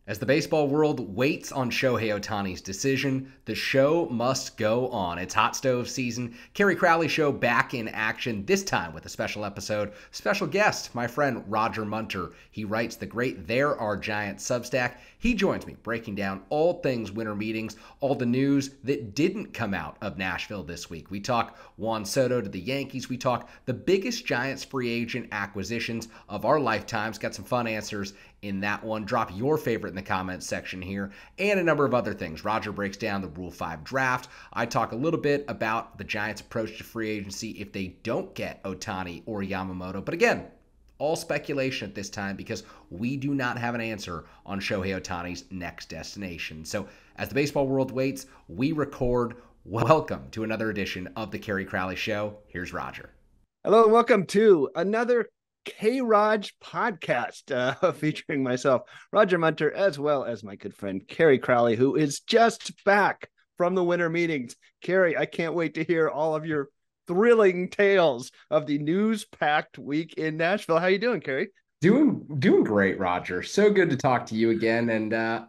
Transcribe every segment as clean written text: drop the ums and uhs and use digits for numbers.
As the baseball world waits on Shohei Ohtani's decision, the show must go on. It's hot stove season. Kerry Crowley Show back in action, this time with a special episode. Special guest, my friend Roger Munter. He writes the great There Are Giants Substack. He joins me breaking down all things winter meetings, all the news that didn't come out of Nashville this week. We talk Juan Soto to the Yankees. We talk the biggest Giants free agent acquisitions of our lifetimes. Got some fun answers in that one. Drop your favorite in the comments section here, and a number of other things. Roger breaks down the Rule 5 draft. I talk a little bit about the Giants' approach to free agency if they don't get Ohtani or Yamamoto. But again, all speculation at this time because we do not have an answer on Shohei Ohtani's next destination. So as the baseball world waits, we record. Welcome to another edition of the Kerry Crowley Show. Here's Roger. Hello and welcome to another K-Rog podcast featuring myself, Roger Munter, as well as my good friend Kerry Crowley, who is just back from the winter meetings. Kerry, I can't wait to hear all of your thrilling tales of the news-packed week in Nashville. How you doing, Kerry? Doing great, Roger. So good to talk to you again. And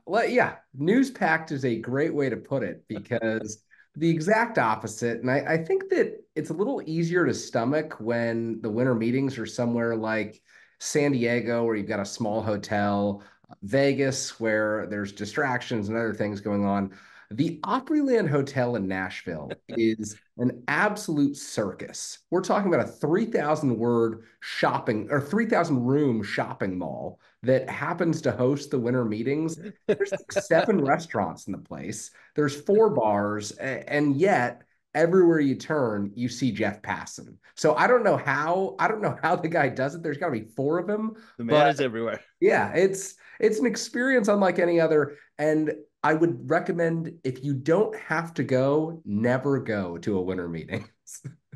news-packed is a great way to put it because the exact opposite. And I think that it's a little easier to stomach when the winter meetings are somewhere like San Diego, where you've got a small hotel, Vegas, where there's distractions and other things going on. The Opryland Hotel in Nashville is an absolute circus. We're talking about a 3,000 word shopping or 3,000 room shopping mall that happens to host the winter meetings. There's like 7 restaurants in the place. There's 4 bars, and yet everywhere you turn, you see Jeff Passan. So I don't know how the guy does it. There's got to be 4 of him. The man is everywhere. Yeah, it's an experience unlike any other. And I would recommend, if you don't have to go, never go to a winter meeting.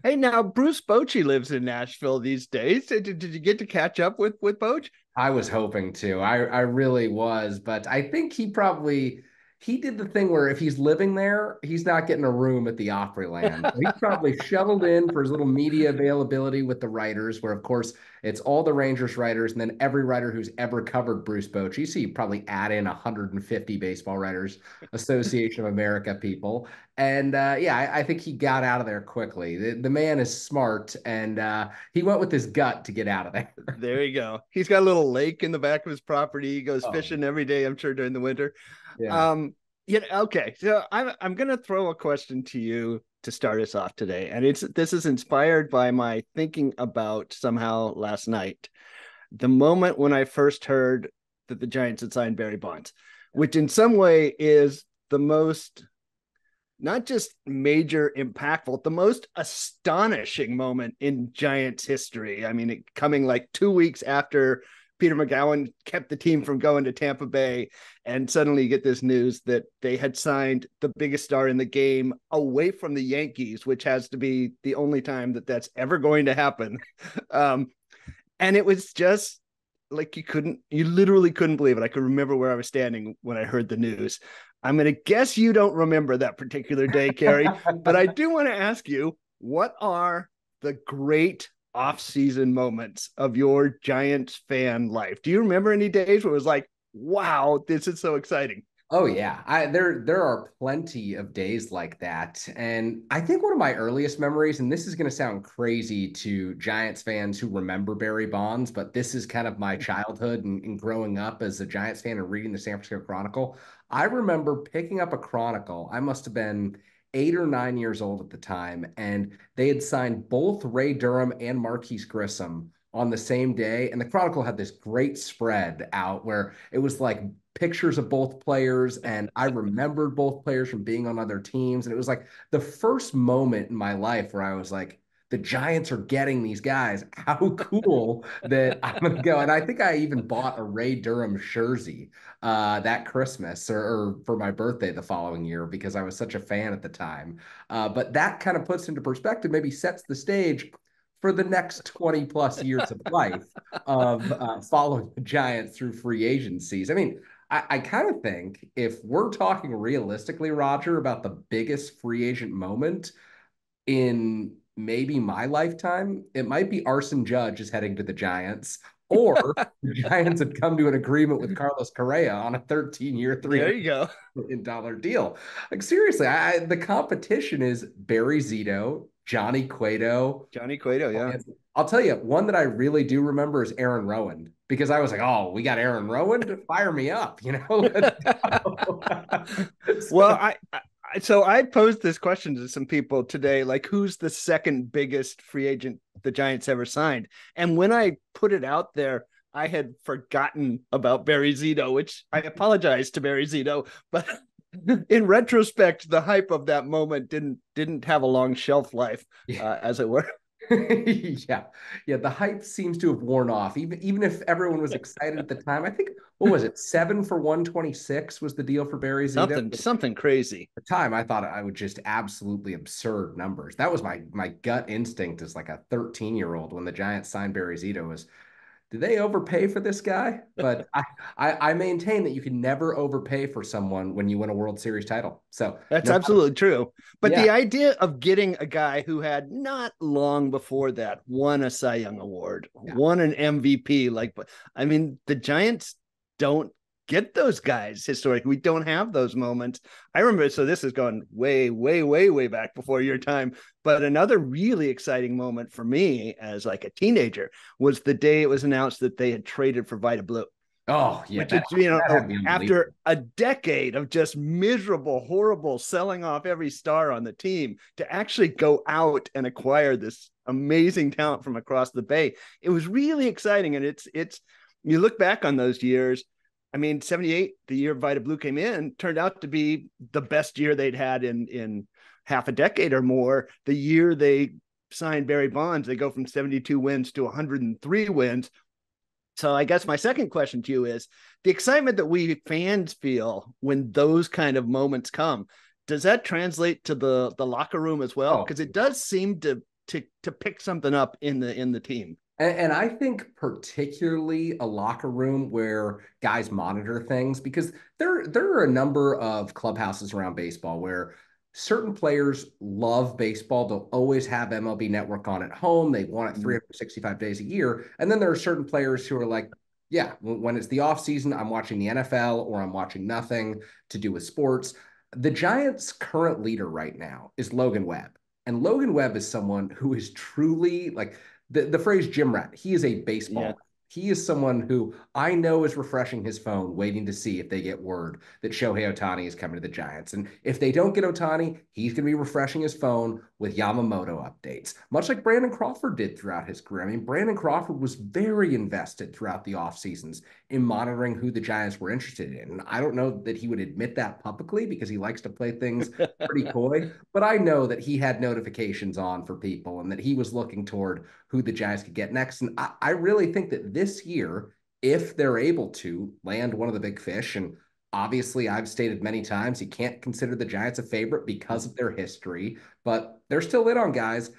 Hey, now Bruce Bochy lives in Nashville these days. Did you get to catch up with Boch? I was hoping to. I really was, but I think he did the thing where if he's living there, he's not getting a room at the Opryland. So he probably shuttled in for his little media availability with the writers, where, of course, it's all the Rangers writers and then every writer who's ever covered Bruce Bochy. So you probably add in 150 Baseball Writers Association of America people. And I think he got out of there quickly. The man is smart, and he went with his gut to get out of there. There you go. He's got a little lake in the back of his property. He goes fishing every day, I'm sure, during the winter. Yeah. Okay. So I'm going to throw a question to you to start us off today. And this is inspired by my thinking about somehow last night, the moment when I first heard that the Giants had signed Barry Bonds, which in some way is the most, not just major impactful, the most astonishing moment in Giants history. I mean, it coming like 2 weeks after Peter McGowan kept the team from going to Tampa Bay, and suddenly you get this news that they had signed the biggest star in the game away from the Yankees, which has to be the only time that that's ever going to happen. And it was just like you literally couldn't believe it. I could remember where I was standing when I heard the news. I'm going to guess you don't remember that particular day, Kerry, but I do want to ask you, what are the great off-season moments of your Giants fan life? Do you remember any days where it was like, wow, this is so exciting? Oh yeah, there are plenty of days like that. And I think one of my earliest memories, and this is going to sound crazy to Giants fans who remember Barry Bonds, but this is kind of my childhood and growing up as a Giants fan and reading the San Francisco Chronicle. I remember picking up a Chronicle. I must have been 8 or 9 years old at the time, and they had signed both Ray Durham and Marquise Grissom on the same day. And the Chronicle had this great spread out where it was like pictures of both players, and I remembered both players from being on other teams. And it was like the first moment in my life where I was like, the Giants are getting these guys. How cool that I'm going to go. And I think I even bought a Ray Durham jersey that Christmas or for my birthday the following year because I was such a fan at the time. But that kind of puts into perspective, maybe sets the stage for the next 20 plus years of life of following the Giants through free agencies. I mean, I kind of think if we're talking realistically, Roger, about the biggest free agent moment in maybe my lifetime, it might be Arson Judge is heading to the Giants, or the Giants had come to an agreement with Carlos Correa on a 13-year, There you go. $300 million deal. Like seriously, the competition is Barry Zito, Johnny Cueto. Johnny Cueto, yeah. I'll tell you, one that I really do remember is Aaron Rowan because I was like, oh, we got Aaron Rowan to fire me up, you know? Well, so I posed this question to some people today, like who's the second biggest free agent the Giants ever signed? And when I put it out there, I had forgotten about Barry Zito, which I apologize to Barry Zito, but in retrospect, the hype of that moment didn't have a long shelf life, as it were. Yeah. Yeah. The hype seems to have worn off. Even if everyone was excited at the time, I think, what was it? 7 for 126 was the deal for Barry Zito. Something crazy. At the time, I thought I would just absolutely absurd numbers. That was my gut instinct as like a 13-year-old when the Giants signed Barry Zito was, did they overpay for this guy? But I maintain that you can never overpay for someone when you win a World Series title. So That's no, absolutely true. But yeah, the idea of getting a guy who had not long before that won a Cy Young Award, yeah. won an MVP, like, I mean, the Giants don't get those guys historically. We don't have those moments. I remember, so this is going way, way, way, way back before your time. But another really exciting moment for me as like a teenager was the day it was announced that they had traded for Vita Blue. Oh yeah, Which is, that had to be after unbelievable. a decade of just miserable, horrible selling off every star on the team to actually go out and acquire this amazing talent from across the bay. It was really exciting. And it's, you look back on those years, I mean, 78, the year Vita Blue came in, turned out to be the best year they'd had in half a decade or more. The year they signed Barry Bonds, they go from 72 wins to 103 wins. So I guess my second question to you is the excitement that we fans feel when those kind of moments come, does that translate to the locker room as well? Oh, Because it does seem to pick something up in the team. and I think particularly a locker room where guys monitor things because there are a number of clubhouses around baseball where certain players love baseball. They'll always have MLB Network on at home. They want it 365 days a year. And then there are certain players who are like, yeah, when it's the off season, I'm watching the NFL or I'm watching nothing to do with sports. The Giants' current leader right now is Logan Webb. And Logan Webb is someone who is truly like the phrase gym rat. He is a Yeah. baseball. He is someone who I know is refreshing his phone, waiting to see if they get word that Shohei Ohtani is coming to the Giants. And if they don't get Ohtani, he's going to be refreshing his phone with Yamamoto updates, much like Brandon Crawford did throughout his career. I mean, Brandon Crawford was very invested throughout the off seasons in monitoring who the Giants were interested in. And I don't know that he would admit that publicly because he likes to play things pretty coy, but I know that he had notifications on for people and that he was looking toward who the Giants could get next. And I really think that this year, if they're able to land one of the big fish, and obviously I've stated many times, you can't consider the Giants a favorite because of their history, but they're still in on guys.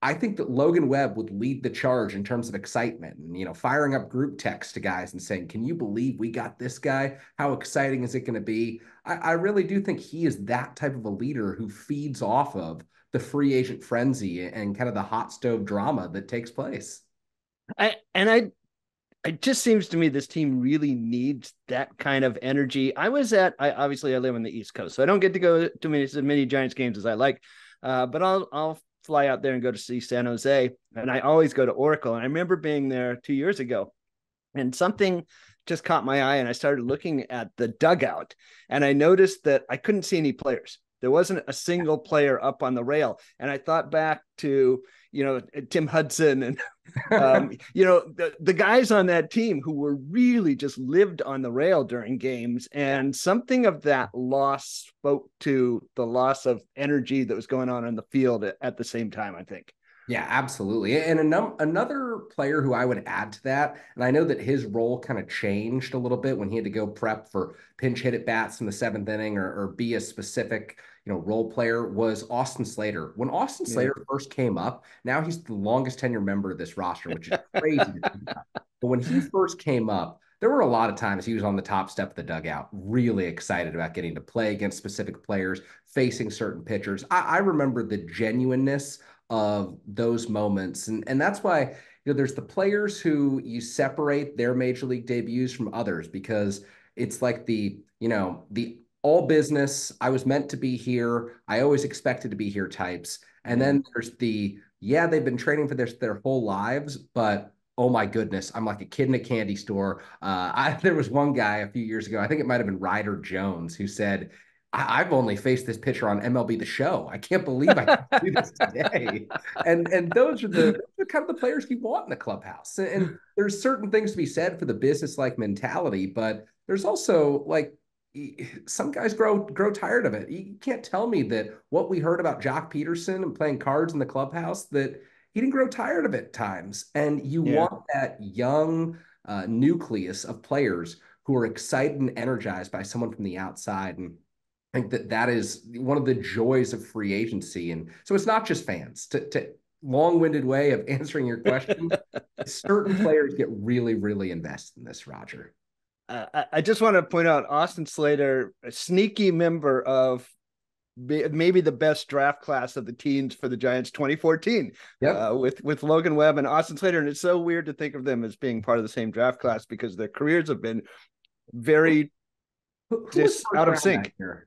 I think that Logan Webb would lead the charge in terms of excitement and, firing up group text to guys and saying, can you believe we got this guy? How exciting is it going to be? I really do think he is that type of a leader who feeds off of the free agent frenzy and kind of the hot stove drama that takes place. I it just seems to me this team really needs that kind of energy. I obviously I live on the East Coast, so I don't get to go to as many Giants games as I like. But I'll fly out there and go to see San Jose, and I always go to Oracle. And I remember being there 2 years ago, and something just caught my eye, and I started looking at the dugout, and I noticed that I couldn't see any players. There wasn't a single player up on the rail, and I thought back to Tim Hudson and the guys on that team who were really just lived on the rail during games, and something of that loss spoke to the loss of energy that was going on the field at the same time, I think. Yeah, absolutely. And another player who I would add to that, and I know that his role kind of changed a little bit when he had to go prep for pinch hit at bats in the seventh inning or be a specific, role player, was Austin Slater. When Austin Yeah. Slater first came up, now he's the longest tenure member of this roster, which is crazy to think about. But when he first came up, there were a lot of times he was on the top step of the dugout, really excited about getting to play against specific players, facing certain pitchers. I remember the genuineness of those moments. And that's why there's the players who you separate their major league debuts from others because it's like the all business. I was meant to be here. I always expected to be here types. And Yeah. then there's yeah, they've been training for their whole lives, but oh my goodness, I'm like a kid in a candy store. There was one guy a few years ago, I think it might have been Ryder Jones, who said, I've only faced this pitcher on MLB The Show. I can't believe I can do this today. And those are kind of the players you want in the clubhouse. And there's certain things to be said for the business-like mentality, but there's also like some guys grow tired of it. You can't tell me that what we heard about Jock Peterson and playing cards in the clubhouse, that he didn't grow tired of it at times. And you Yeah. want that young nucleus of players who are excited and energized by someone from the outside. And I think that is one of the joys of free agency. And so it's not just fans. To long-winded way of answering your question, certain players get really, really invested in this, Roger. I just want to point out Austin Slater, a sneaky member of maybe the best draft class of the teens for the Giants 2014 Yep. with Logan Webb and Austin Slater. And it's so weird to think of them as being part of the same draft class because their careers have been very Who was just first out of round that sync. year?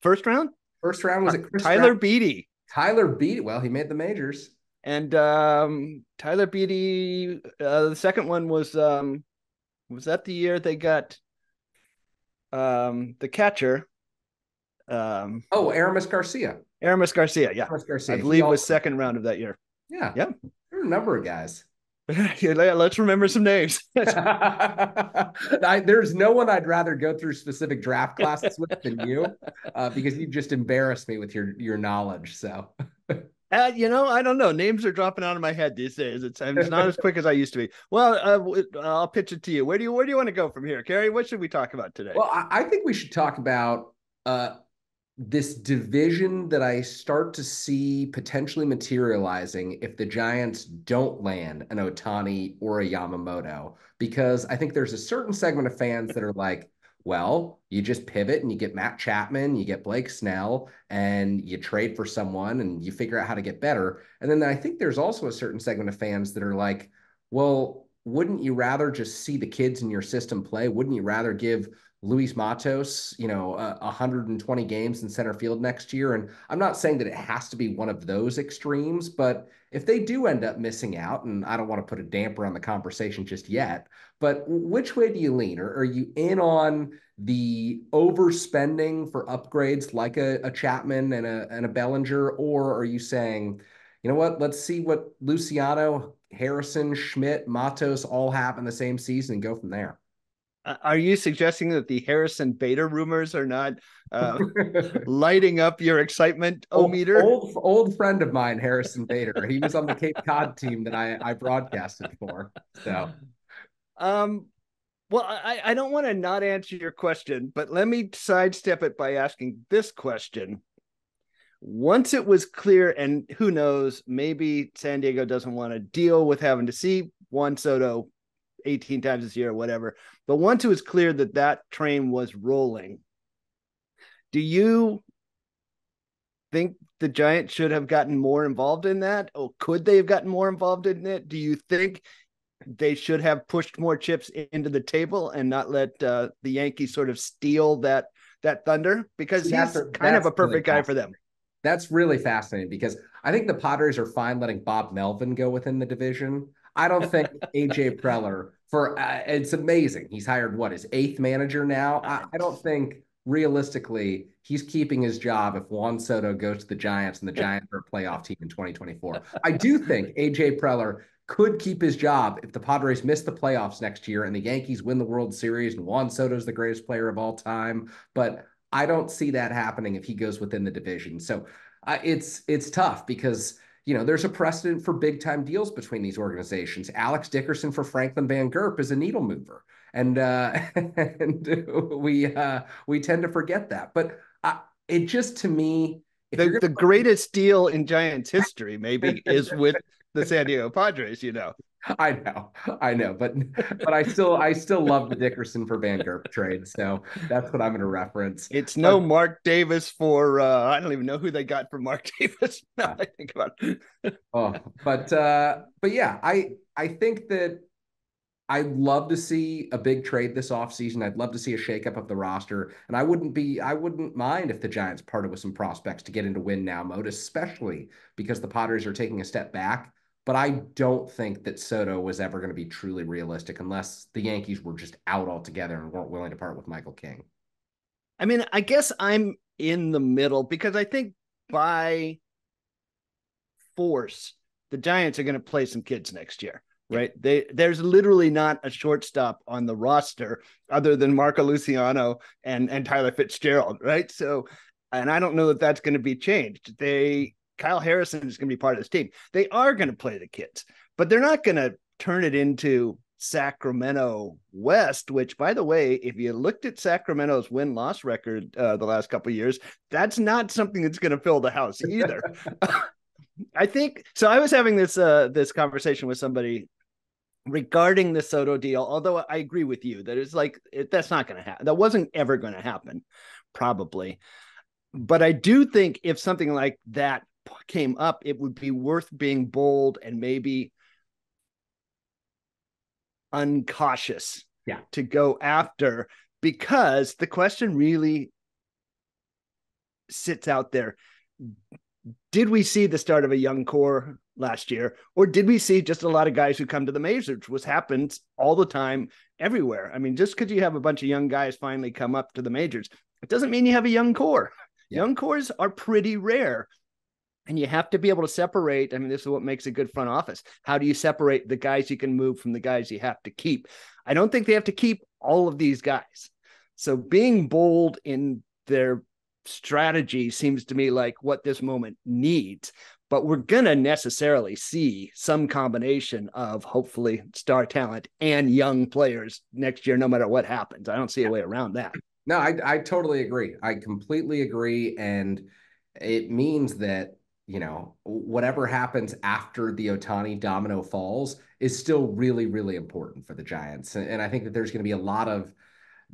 First round? First round was it Chris Tyler Stroud? Beatty. Tyler Beatty. Well, he made the majors. And Tyler Beatty, the second one was that the year they got the catcher? Oh, Aramis Garcia. Aramis Garcia, yeah. Aramis I Garcia. He believe was also, second round of that year. yeah. Yeah. There are a number of guys. Let's remember some names. There's no one I'd rather go through specific draft classes with than you, because you just embarrassed me with your knowledge. So, I don't know. Names are dropping out of my head these days. It's not as quick as I used to be. Well, I'll pitch it to you. Where do you want to go from here, Kerry? What should we talk about today? well, I think we should talk about this division that I start to see potentially materializing if the Giants don't land an Ohtani or a Yamamoto, because I think there's a certain segment of fans that are like, well, you just pivot and you get Matt Chapman, you get Blake Snell, and you trade for someone and you figure out how to get better. And then I think there's also a certain segment of fans that are like, well, wouldn't you rather just see the kids in your system play? Wouldn't you rather give Luis Matos, 120 games in center field next year? And I'm not saying that it has to be one of those extremes, but if they do end up missing out, and I don't want to put a damper on the conversation just yet, but which way do you lean? Or are you in on the overspending for upgrades like a Chapman and a Bellinger? Or are you saying, you know what, let's see what Luciano, Harrison, Schmidt, Matos all have in the same season and go from there? Are you suggesting that the Harrison Beta rumors are not lighting up your excitement meter? Old friend of mine, Harrison Bader. He was on the Cape Cod team that I broadcasted for. So, well, I don't want to not answer your question, but let me sidestep it by asking this question. Once it was clear, and who knows, maybe San Diego doesn't want to deal with having to see Juan Soto 18 times this year or whatever, but once it was clear that train was rolling, do you think the Giants should have gotten more involved in that? Or could they have gotten more involved in it? Do you think they should have pushed more chips into the table and not let the Yankees sort of steal that thunder? Because he's kind of a perfect guy for them. That's really fascinating because I think the Padres are fine letting Bob Melvin go within the division. I don't think AJ Preller it's amazing. He's hired his eighth manager now. I don't think realistically he's keeping his job if Juan Soto goes to the Giants and the Giants are a playoff team in 2024. I do think AJ Preller could keep his job if the Padres miss the playoffs next year and the Yankees win the World Series and Juan Soto's the greatest player of all time. But I don't see that happening if he goes within the division. So it's tough because there's a precedent for big time deals between these organizations. Alex Dickerson for Franklin Van Gerp is a needle mover, and we tend to forget that. But it just to me, the greatest deal in Giants history maybe is with the San Diego Padres. I know, but I still love the Dickerson for Van Gerp trade, so that's what I'm going to reference. It's no But Mark Davis for I don't even know who they got for Mark Davis. Now yeah, I think about it. but yeah, I think that I'd love to see a big trade this offseason. I'd love to see a shakeup of the roster. And I wouldn't mind if the Giants parted with some prospects to get into win now mode, especially because the Padres are taking a step back. But I don't think that Soto was ever going to be truly realistic unless the Yankees were just out altogether and weren't willing to part with Michael King. I mean, I guess I'm in the middle because I think by force, the Giants are going to play some kids next year, Yeah. right? There's literally not a shortstop on the roster other than Marco Luciano and Tyler Fitzgerald, right? So, and I don't know that that's going to be changed. Kyle Harrison is going to be part of this team. They are going to play the kids, but they're not going to turn it into Sacramento West, which, by the way, if you looked at Sacramento's win-loss record the last couple of years, that's not something that's going to fill the house either. I think so. I was having this conversation with somebody regarding the Soto deal. Although I agree with you that it's like that's not going to happen. That wasn't ever going to happen, probably. But I do think if something like that came up, it would be worth being bold and maybe uncautious Yeah. to go after, because the question really sits out there. Did we see the start of a young core last year, or did we see just a lot of guys who come to the majors, which happens all the time everywhere? I mean, just because you have a bunch of young guys finally come up to the majors, it doesn't mean you have a young core. Yeah. Young cores are pretty rare. And you have to be able to separate. I mean, this is what makes a good front office. How do you separate the guys you can move from the guys you have to keep? I don't think they have to keep all of these guys. So being bold in their strategy seems to me like what this moment needs. But we're going to necessarily see some combination of hopefully star talent and young players next year, no matter what happens. I don't see a way around that. No, I totally agree. I completely agree. And it means that, whatever happens after the Ohtani domino falls is still really, really important for the Giants. And I think that there's going to be a lot of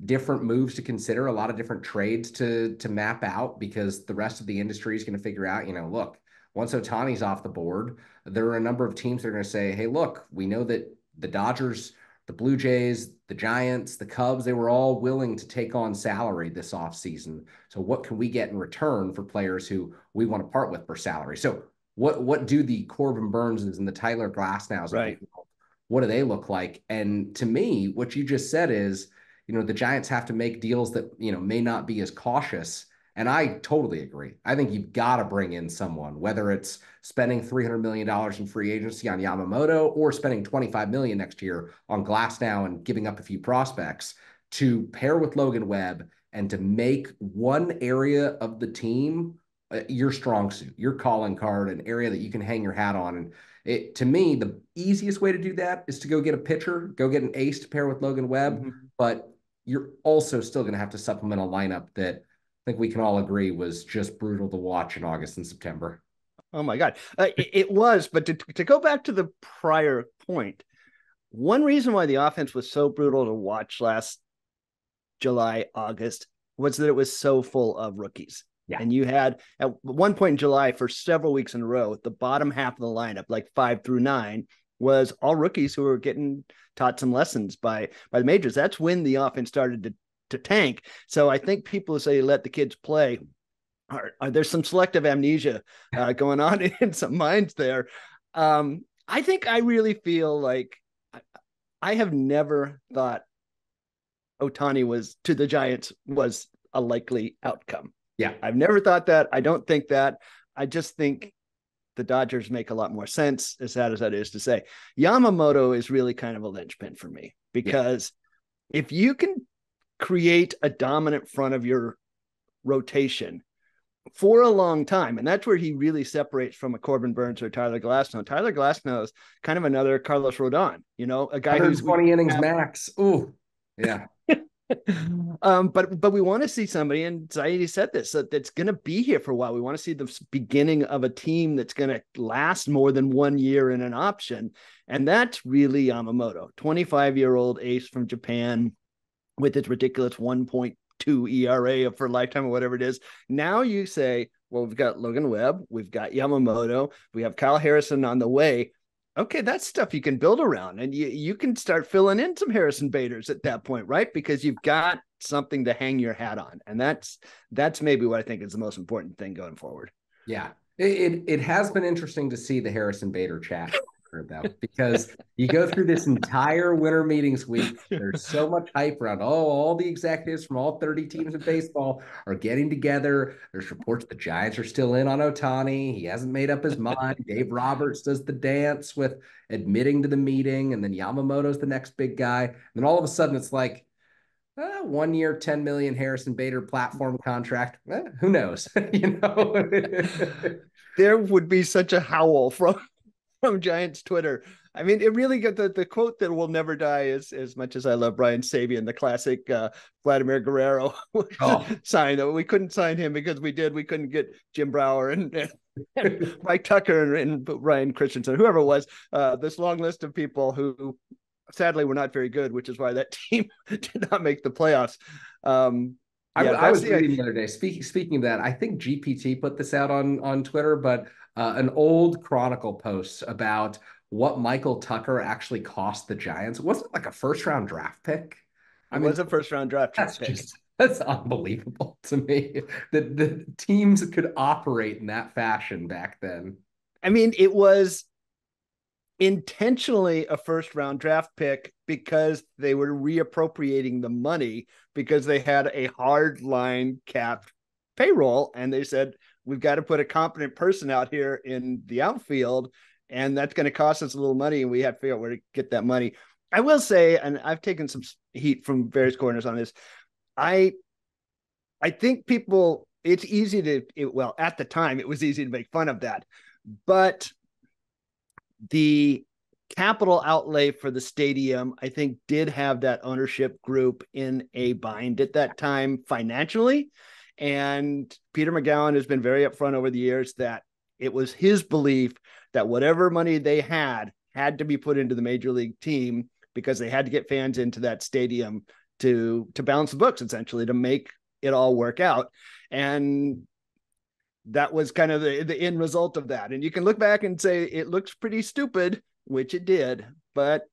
different moves to consider, a lot of different trades to map out because the rest of the industry is going to figure out, look, once Ohtani's off the board, there are a number of teams that are going to say, hey, look, we know that the Dodgers, the Blue Jays, the Giants, the Cubs, they were all willing to take on salary this offseason. So what can we get in return for players who we want to part with for salary? So what do the Corbin Burnses and the Tyler Glasnows of the Right. world, what do they look like? And to me, what you just said is, the Giants have to make deals that, may not be as cautious. And I totally agree. I think you've got to bring in someone, whether it's spending $300 million in free agency on Yamamoto or spending $25 million next year on Glasnow and giving up a few prospects to pair with Logan Webb and to make one area of the team your strong suit, your calling card, an area that you can hang your hat on. And to me, the easiest way to do that is to go get a pitcher, go get an ace to pair with Logan Webb. Mm-hmm. But you're also still going to have to supplement a lineup that I think we can all agree was just brutal to watch in August and September. Oh my God. It was, but to go back to the prior point, one reason why the offense was so brutal to watch last July, August was that it was so full of rookies. Yeah. And you had at one point in July for several weeks in a row, the bottom half of the lineup, like 5 through 9, was all rookies who were getting taught some lessons by the majors. That's when the offense started to tank. So I think people who say let the kids play there's some selective amnesia going on in some minds there. I think I really feel like I have never thought Ohtani was to the Giants was a likely outcome. Yeah. I've never thought that. I don't think that. I just think the Dodgers make a lot more sense, as sad as that is to say. Yamamoto is really kind of a linchpin for me because if you can create a dominant front of your rotation for a long time, and that's where he really separates from a Corbin Burns or Tyler Glasnow. Tyler Glasnow is kind of another Carlos Rodon, a guy who's 120 innings max. Ooh, yeah. But we want to see somebody, and Zaidi said this, that's going to be here for a while. We want to see the beginning of a team that's going to last more than 1 year in an option, and that's really Yamamoto, 25-year-old ace from Japan with its ridiculous 1.2 ERA for lifetime or whatever it is. Now you say, well, we've got Logan Webb, we've got Yamamoto, we have Kyle Harrison on the way. Okay, that's stuff you can build around, and you can start filling in some Harrison Baders at that point, right? Because you've got something to hang your hat on, and that's maybe what I think is the most important thing going forward. Yeah, it has been interesting to see the Harrison Bader chat though, because you go through this entire winter meetings week. There's so much hype around. Oh, all the executives from all 30 teams in baseball are getting together. There's reports the Giants are still in on Ohtani. He hasn't made up his mind. Dave Roberts does the dance with admitting to the meeting, and then Yamamoto's the next big guy. And then all of a sudden, it's like 1 year, 10 million Harrison Bader platform contract. Who knows? You know, there would be such a howl from Giants Twitter. I mean, it really got the quote that will never die is, as much as I love Brian Sabian, the classic Vladimir Guerrero sign. We couldn't sign him because we couldn't get Jim Brower and Mike Tucker and Ryan Christensen, whoever it was, this long list of people who sadly were not very good, which is why that team did not make the playoffs. I was reading the other day. Speaking of that, I think GPT put this out on Twitter, but an old Chronicle post about what Michael Tucker actually cost the Giants. Wasn't it like a first-round draft pick? It was a first-round draft pick. That's unbelievable to me that the teams could operate in that fashion back then. I mean, it was intentionally a first-round draft pick because they were reappropriating the money because they had a hard line capped payroll, and they said, we've got to put a competent person out here in the outfield, and that's going to cost us a little money, and we have to figure out where to get that money. I will say, and I've taken some heat from various corners on this, I think people, it's easy to, at the time, it was easy to make fun of that, but the capital outlay for the stadium, I think, did have that ownership group in a bind at that time financially. And Peter McGowan has been very upfront over the years that it was his belief that whatever money they had to be put into the major league team because they had to get fans into that stadium to balance the books, essentially, to make it all work out. And that was kind of the end result of that. And you can look back and say it looks pretty stupid, which it did, but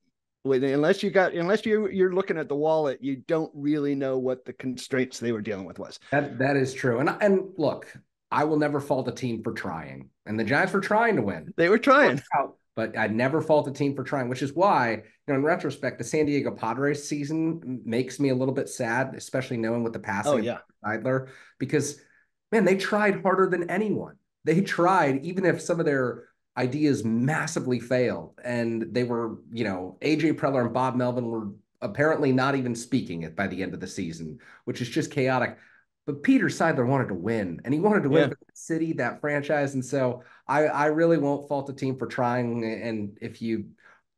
unless you're looking at the wallet, you don't really know what the constraints they were dealing with was. That is true. And look, I will never fault a team for trying. And the Giants were trying to win. They were trying. But I'd never fault a team for trying, which is why, in retrospect, the San Diego Padres season makes me a little bit sad, especially knowing what the passing of Seidler, because, man, they tried harder than anyone. They tried, even if some of their ideas massively failed. And they were, AJ Preller and Bob Melvin were apparently not even speaking it by the end of the season, which is just chaotic. But Peter Seidler wanted to win, and he wanted to win for the city, that franchise. And so I really won't fault the team for trying. And if you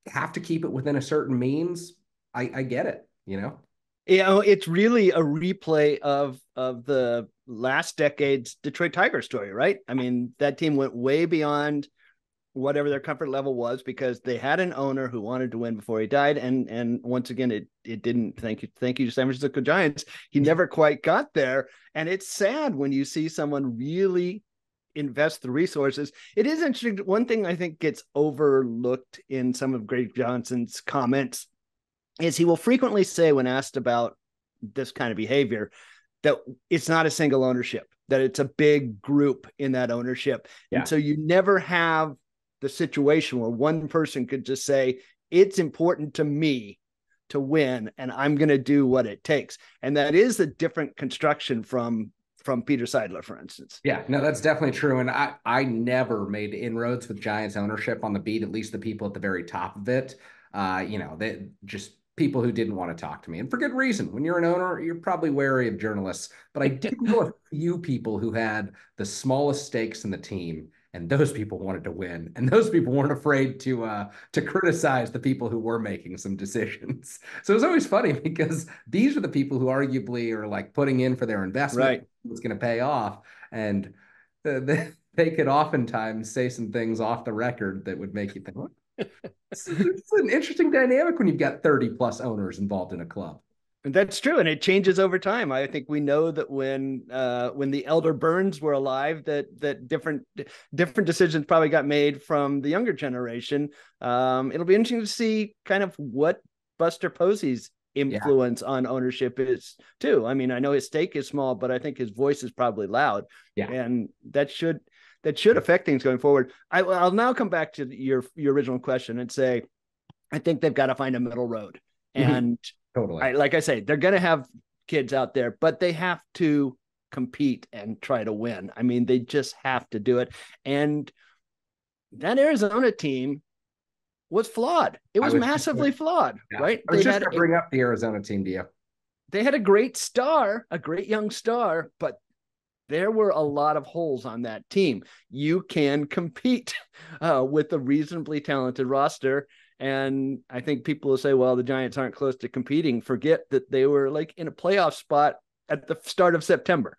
have to keep it within a certain means, I get it, It's really a replay of the last decade's Detroit Tigers story, right? I mean, that team went way beyond whatever their comfort level was because they had an owner who wanted to win before he died. And once again, it didn't. Thank you to San Francisco Giants. He never quite got there. And it's sad when you see someone really invest the resources. It is interesting. One thing I think gets overlooked in some of Greg Johnson's comments is he will frequently say, when asked about this kind of behavior, that it's not a single ownership, that it's a big group in that ownership. Yeah. And so you never have the situation where one person could just say, it's important to me to win, and I'm going to do what it takes. And that is a different construction from Peter Seidler, for instance. Yeah, no, that's definitely true. And I never made inroads with Giants ownership on the beat, at least the people at the very top of it. They just people who didn't want to talk to me, and for good reason. When you're an owner, you're probably wary of journalists. But I did know a few people who had the smallest stakes in the team, and those people wanted to win, and those people weren't afraid to criticize the people who were making some decisions. So it was always funny because these are the people who arguably are like putting in for their investment, Right. it's going to pay off, and they could oftentimes say some things off the record that would make you think, it's an interesting dynamic when you've got 30 plus owners involved in a club. That's true, and it changes over time. I think we know that when the elder Burns were alive, that different decisions probably got made from the younger generation. It'll be interesting to see kind of what Buster Posey's Yeah. influence on ownership is too. I mean, I know his stake is small, but I think his voice is probably loud, Yeah. and that should affect things going forward. I'll now come back to your original question and say, I think they've got to find a middle road. And Totally. like I say, they're going to have kids out there, but they have to compete and try to win. I mean, they just have to do it. And that Arizona team was flawed. It was massively flawed, yeah. right? I was just going to bring up the Arizona team to you. They had a great star, a great young star, but there were a lot of holes on that team. You can compete with a reasonably talented roster. And I think people will say, well, the Giants aren't close to competing. Forget that they were like in a playoff spot at the start of September.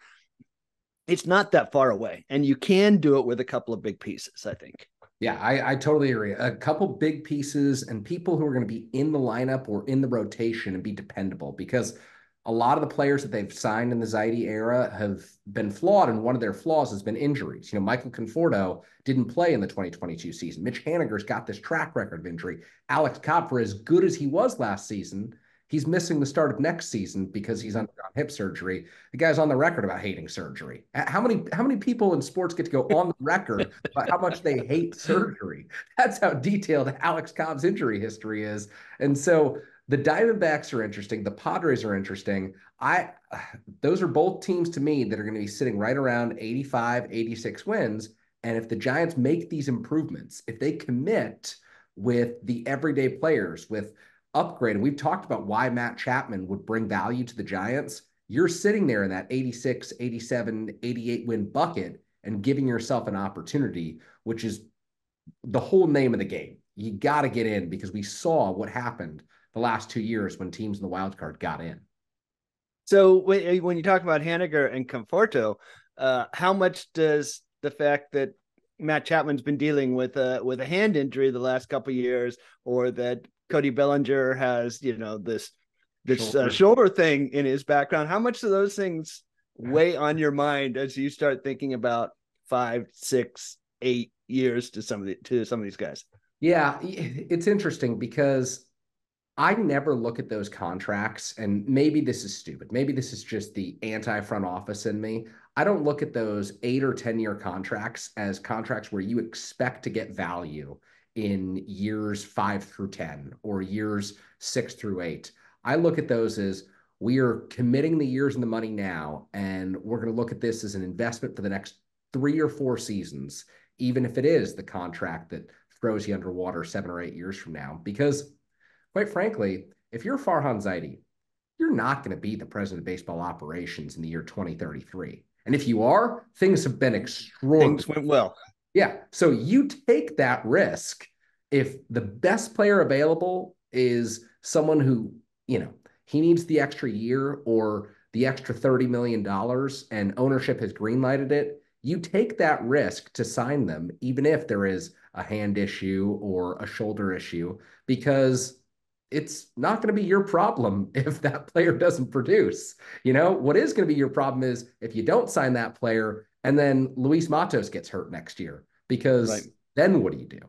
It's not that far away. And you can do it with a couple of big pieces, I think. Yeah, I totally agree. A couple big pieces and people who are going to be in the lineup or in the rotation and be dependable, because a lot of the players that they've signed in the Zaidi era have been flawed, and one of their flaws has been injuries. You know, Michael Conforto didn't play in the 2022 season. Mitch Haniger's got this track record of injury. Alex Cobb, for as good as he was last season, he's missing the start of next season because he's undergone hip surgery. The guy's on the record about hating surgery. How many people in sports get to go on the record about how much they hate surgery? That's how detailed Alex Cobb's injury history is. And so the Diamondbacks are interesting. The Padres are interesting. Those are both teams to me that are going to be sitting right around 85, 86 wins. And if the Giants make these improvements, if they commit with the everyday players, with upgrade, and we've talked about why Matt Chapman would bring value to the Giants, you're sitting there in that 86, 87, 88 win bucket and giving yourself an opportunity, which is the whole name of the game. You got to get in, because we saw what happened the last 2 years when teams in the wild card got in. So when you talk about Haniger and Conforto, how much does the fact that Matt Chapman's been dealing with a hand injury the last couple of years, or that Cody Bellinger has, this shoulder thing in his background, how much do those things weigh on your mind as you start thinking about 5, 6, 8 years to some of these guys? Yeah, it's interesting because I never look at those contracts, and maybe this is stupid. Maybe this is just the anti-front office in me. I don't look at those 8 or 10-year contracts as contracts where you expect to get value in years 5 through 10 or years 6 through 8. I look at those as, we are committing the years and the money now, and we're going to look at this as an investment for the next 3 or 4 seasons, even if it is the contract that throws you underwater 7 or 8 years from now. Because quite frankly, if you're Farhan Zaidi, you're not going to be the president of baseball operations in the year 2033. And if you are, things have been extraordinary. Things went well. Yeah. So you take that risk if the best player available is someone who, he needs the extra year or the extra $30 million and ownership has greenlighted it. You take that risk to sign them, even if there is a hand issue or a shoulder issue, because it's not going to be your problem if that player doesn't produce. What is going to be your problem is if you don't sign that player and then Luis Matos gets hurt next year, because then what do you do?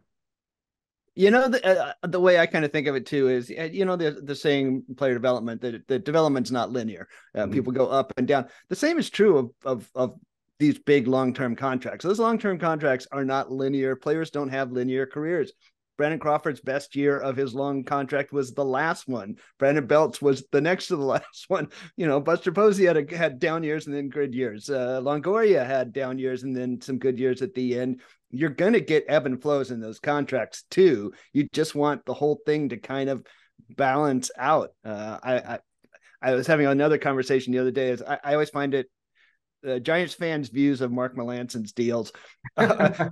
The way I kind of think of it too is, the saying player development, that development's not linear. People go up and down. The same is true of these big long-term contracts. Those long-term contracts are not linear. Players don't have linear careers. Brandon Crawford's best year of his long contract was the last one. Brandon Belt's was the next to the last one. Buster Posey had down years and then good years. Longoria had down years and then some good years at the end. You're going to get ebb and flows in those contracts too. You just want the whole thing to kind of balance out. I was having another conversation the other day. I always find it Giants fans' views of Mark Melanson's deals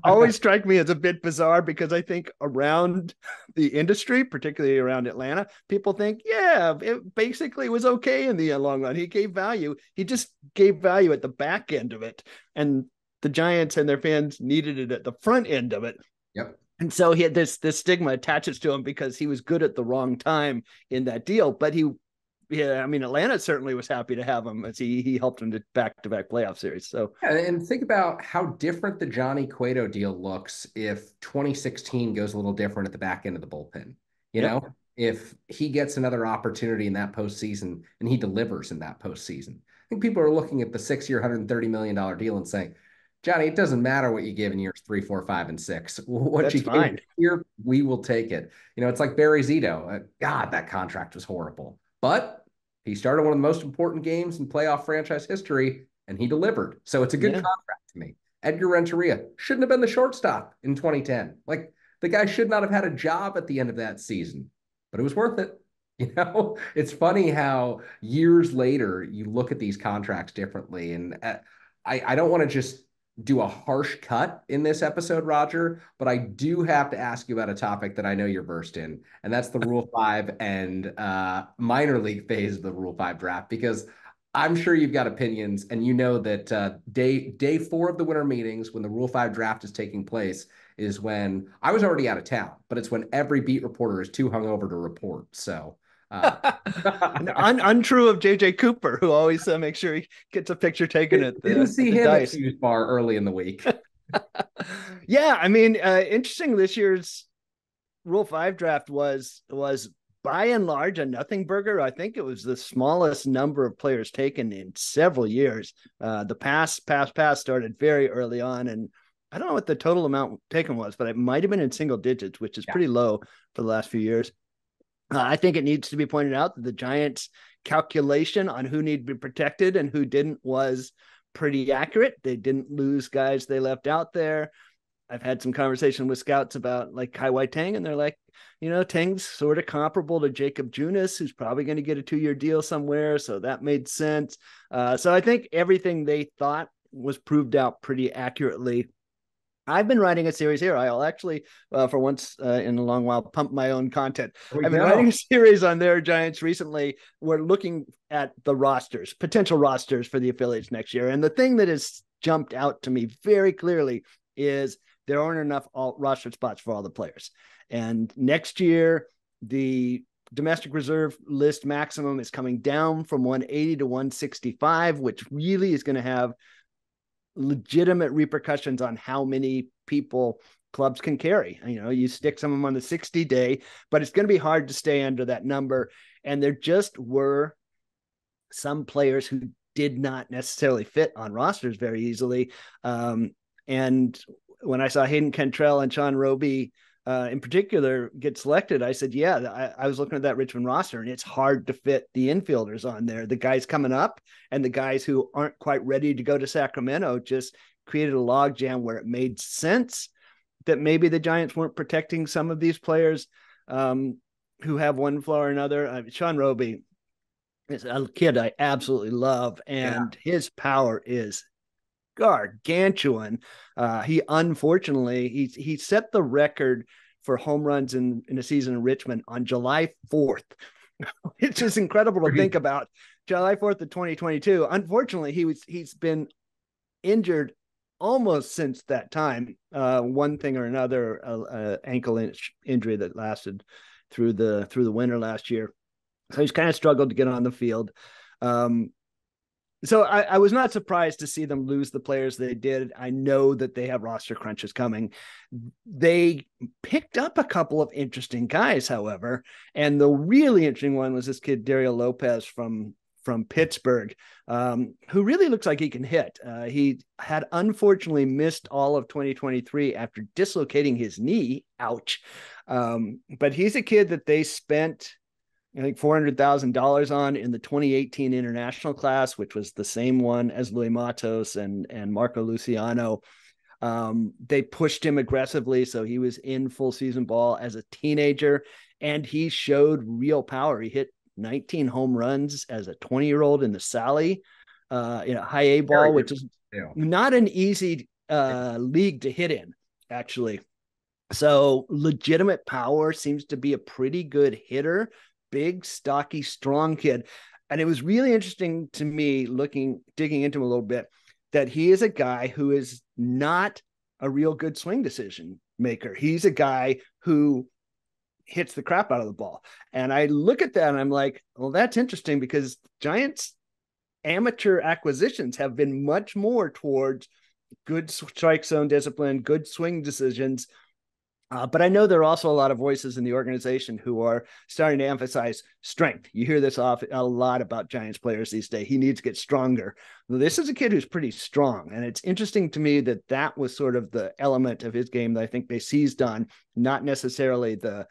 always strike me as a bit bizarre, because I think around the industry, particularly around Atlanta, people think, yeah, it basically was okay in the long run. He gave value. He just gave value at the back end of it. And the Giants and their fans needed it at the front end of it. Yep. And so he had this stigma attaches to him because he was good at the wrong time in that deal. But I mean, Atlanta certainly was happy to have him, as he helped him to back-to-back playoff series. So Yeah, and think about how different the Johnny Cueto deal looks if 2016 goes a little different at the back end of the bullpen. You yep. know, if he gets another opportunity in that postseason and he delivers in that postseason, I think people are looking at the 6-year, $130 million deal and saying, Johnny, it doesn't matter what you give in years 3, 4, 5, and 6. What That's you gave fine. here, we will take it. You know, it's like Barry Zito. God, that contract was horrible. But he started one of the most important games in playoff franchise history, and he delivered. So it's a good Yeah. contract to me. Edgar Renteria shouldn't have been the shortstop in 2010. Like, the guy should not have had a job at the end of that season, but it was worth it. You know, it's funny how years later you look at these contracts differently. And I don't want to just do a harsh cut in this episode, Roger, but I do have to ask you about a topic that I know you're versed in, and that's the Rule 5 and minor league phase of the Rule 5 draft, because I'm sure you've got opinions, and you know that day 4 of the winter meetings, when the Rule 5 draft is taking place, is when I was already out of town, but it's when every beat reporter is too hungover to report. So uh, Untrue of JJ Cooper, who always makes sure he gets a picture taken didn't at see the him at dice. Hughes Bar early in the week. Yeah, I mean, interesting. This year's Rule 5 draft was by and large a nothing burger. I think it was the smallest number of players taken in several years. The pass started very early on, and I don't know what the total amount taken was, but it might have been in single digits, which is pretty low for the last few years. I think it needs to be pointed out that the Giants' calculation on who needed to be protected and who didn't was pretty accurate. They didn't lose guys they left out there. I've had some conversation with scouts about like Kai Wai Tang, and they're like, you know, Tang's sort of comparable to Jacob Junis, who's probably going to get a 2-year deal somewhere. So that made sense. So I think everything they thought was proved out pretty accurately. I've been writing a series here. I'll actually, for once in a long while, pump my own content. There we I've been go. writing a series on their Giants recently. We're looking at the rosters, potential rosters for the affiliates next year. And the thing that has jumped out to me very clearly is there aren't enough roster spots for all the players. And next year, the domestic reserve list maximum is coming down from 180 to 165, which really is going to have legitimate repercussions on how many people clubs can carry. You know, you stick some of them on the 60-day, but it's going to be hard to stay under that number. And there just were some players who did not necessarily fit on rosters very easily. And when I saw Hayden Cantrell and Sean Roby in particular get selected, I said, yeah, I was looking at that Richmond roster, and it's hard to fit the infielders on there. The guys coming up and the guys who aren't quite ready to go to Sacramento just created a logjam where it made sense that maybe the Giants weren't protecting some of these players who have one flaw or another. Sean Roby is a kid I absolutely love, and his power is gargantuan. He unfortunately he set the record for home runs in a season in Richmond on July 4th. It's just incredible to think about. July 4th of 2022. Unfortunately, he's been injured almost since that time. One thing or another, ankle injury that lasted through the winter last year. So he's kind of struggled to get on the field. So I was not surprised to see them lose the players they did. I know that they have roster crunches coming. They picked up a couple of interesting guys, however, and the really interesting one was this kid Dario Lopez from Pittsburgh, who really looks like he can hit. He had unfortunately missed all of 2023 after dislocating his knee. Ouch. But he's a kid that they spent, I think, $400,000 on in the 2018 international class, which was the same one as Louis Matos and Marco Luciano. They pushed him aggressively, so he was in full season ball as a teenager, and he showed real power. He hit 19 home runs as a 20-year-old in the Sally. high A Very ball, good which is too. not an easy league to hit in, actually. So legitimate power, seems to be a pretty good hitter, big, stocky, strong kid. And it was really interesting to me digging into him a little bit, that he is a guy who is not a real good swing decision maker. He's a guy who hits the crap out of the ball. And I look at that and I'm like, well, that's interesting, because Giants amateur acquisitions have been much more towards good strike zone discipline, good swing decisions. But I know there are also a lot of voices in the organization who are starting to emphasize strength. You hear this a lot about Giants players these days. He needs to get stronger. Well, this is a kid who's pretty strong. And it's interesting to me that that was sort of the element of his game that I think they seized on, not necessarily the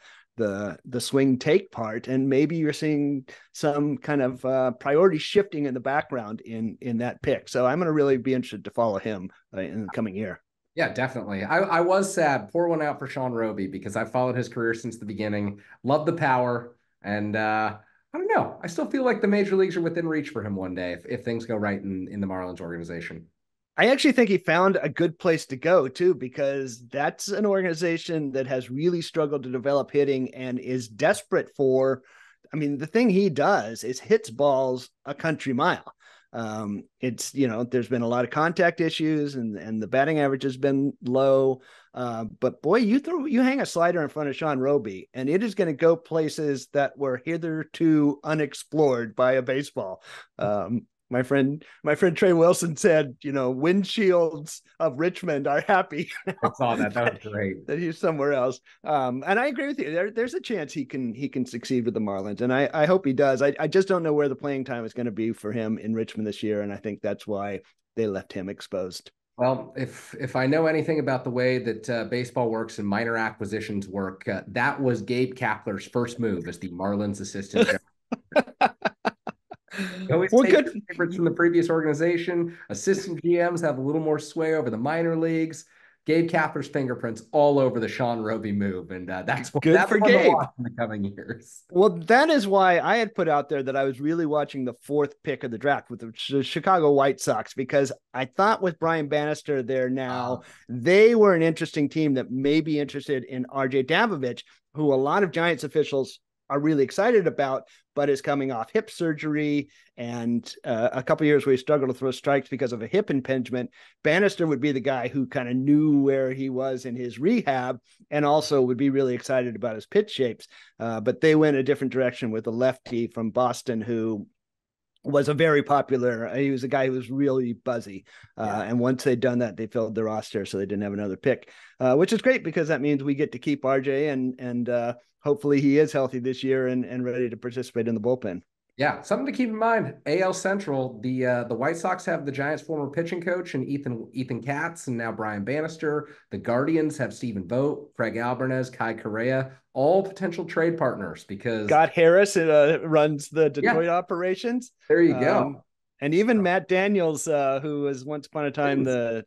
swing take part. And maybe you're seeing some kind of priority shifting in the background in that pick. So I'm going to really be interested to follow him in the coming year. Yeah, definitely. I was sad. Pour one out for Sean Roby because I've followed his career since the beginning. Love the power. And I don't know. I still feel like the major leagues are within reach for him one day if things go right in the Marlins organization. I actually think he found a good place to go too, because that's an organization that has really struggled to develop hitting and is desperate for. I mean, the thing he does is hits balls a country mile. It's, there's been a lot of contact issues, and the batting average has been low. But boy, you hang a slider in front of Sean Roby, and it is going to go places that were hitherto unexplored by a baseball. My friend Trey Wilson said, windshields of Richmond are happy I saw that. That was great. that he's somewhere else. And I agree with you. There's a chance he can succeed with the Marlins, and I hope he does. I just don't know where the playing time is going to be for him in Richmond this year, and I think that's why they left him exposed. Well, if I know anything about the way that baseball works and minor acquisitions work, that was Gabe Kapler's first move as the Marlins assistant general. You always Well, take good. your favorites from the previous organization. Assistant GMs have a little more sway over the minor leagues. Gabe Kapler's fingerprints all over the Sean Roby move, and Good that's for one to Gabe. watch in the coming years. Well, that is why I had put out there that I was really watching the fourth pick of the draft with the Chicago White Sox, because I thought with Brian Bannister there now, they were an interesting team that may be interested in RJ Davovich, who a lot of Giants officials are really excited about, but is coming off hip surgery and a couple of years where he struggled to throw strikes because of a hip impingement. Bannister would be the guy who kind of knew where he was in his rehab and also would be really excited about his pitch shapes. But they went a different direction with a lefty from Boston who was a very popular. He was a guy who was really buzzy. And once they'd done that, they filled their roster, so they didn't have another pick, which is great because that means we get to keep RJ and hopefully he is healthy this year and ready to participate in the bullpen. Yeah, something to keep in mind. AL Central, the White Sox have the Giants' former pitching coach and Ethan Katz, and now Brian Bannister. The Guardians have Stephen Vogt, Craig Alvarez, Kai Correa, all potential trade partners because Scott Harris runs the Detroit yeah, operations. there you go. And even Matt Daniels, who was once upon a time the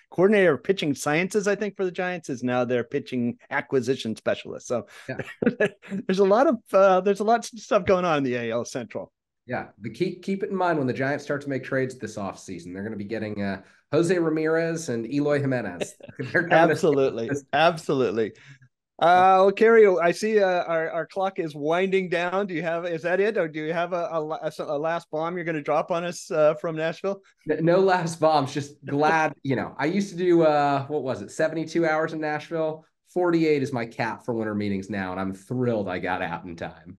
coordinator of pitching sciences, I think, for the Giants, is now their pitching acquisition specialist. So Yeah. there's a lot of stuff going on in the AL Central. Yeah, but keep it in mind when the Giants start to make trades this offseason. They're going to be getting Jose Ramirez and Eloy Jimenez. They're coming Absolutely, to absolutely. Well, Kerry, I see our clock is winding down. Is that it? Or do you have a last bomb you're going to drop on us from Nashville? no last bombs. Just glad, I used to do, what was it, 72 hours in Nashville. 48 is my cap for winter meetings now, and I'm thrilled I got out in time.